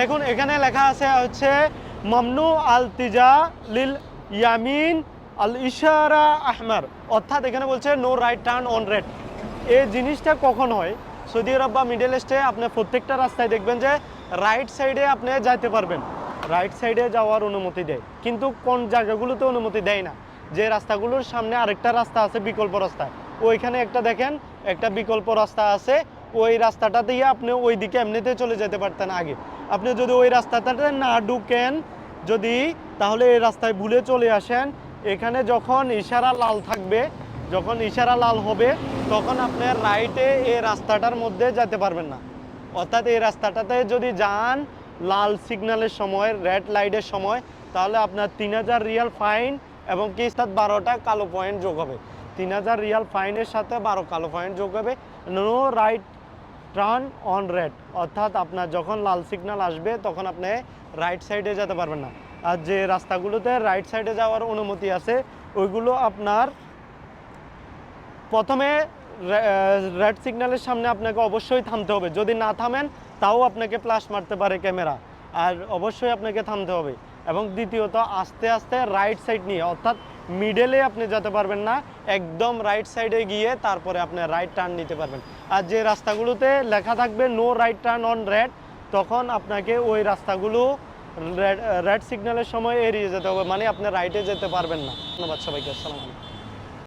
দেখুন এখানে লেখা আছে হচ্ছে মামনু আল তিজা লিল ইয়ামিন আল ইশারা আহমার, অর্থাৎ এখানে বলছে no right turn on red. এই জিনিসটা কখন হয়? সৌদি আরব বা মিডল ইস্টে আপনি প্রত্যেকটা রাস্তায় দেখবেন যে রাইট সাইডে আপনি যাইতে পারবেন, রাইট সাইডে যাওয়ার অনুমতি দেয়, কিন্তু কোন জায়গাগুলোতে অনুমতি দেয় না। যে রাস্তাগুলোর সামনে আরেকটা রাস্তা আছে বিকল্প রাস্তা, ওইখানে একটা দেখেন একটা বিকল্প রাস্তা আছে, ওই রাস্তাটা দিয়ে আপনি ওই দিকে এমনিতে চলে যেতে পারতেন আগে। আপনি যদি ওই রাস্তাটাতে না ঢুকেন যদি, তাহলে এই রাস্তায় ভুলে চলে আসেন। এখানে যখন ইশারা লাল থাকবে, যখন ইশারা লাল হবে, তখন আপনার রাইটে এই রাস্তাটার মধ্যে যেতে পারবেন না। অর্থাৎ এই রাস্তাটাতে যদি যান লাল সিগন্যালের সময়, রেড লাইটের সময়, তাহলে আপনার 3000 রিয়াল ফাইন এবং কি 12টা কালো পয়েন্ট যোগ হবে। 3000 রিয়াল ফাইনের সাথে 12 কালো পয়েন্ট যোগ হবে। No right turn on red, অর্থাৎ আপনার যখন লাল সিগন্যাল আসবে তখন আপনি রাইট সাইডে যেতে পারবেন না। আর যে রাস্তাগুলোতে রাইট সাইডে যাওয়ার অনুমতি আছে ওইগুলো আপনার প্রথমে রেড সিগন্যালের সামনে আপনাকে অবশ্যই থামতে হবে। যদি না থামেন তাও আপনাকে প্লাস মারতে পারে ক্যামেরা, আর অবশ্যই আপনাকে থামতে হবে। এবং দ্বিতীয়ত আস্তে আস্তে রাইট সাইড নিয়ে, অর্থাৎ মিডলে আপনি যেতে পারবেন না, একদম রাইট সাইডে গিয়ে তারপরে আপনি রাইট টার্ন নিতে পারবেন। আর যে রাস্তাগুলোতে লেখা থাকবে no right turn on red, তখন আপনাকে ওই রাস্তাগুলো রেড সিগন্যালের সময় এড়িয়ে যেতে হবে, মানে আপনি রাইটে যেতে পারবেন না। ধন্যবাদ সবাইকে, আসসালামু আলাইকুম।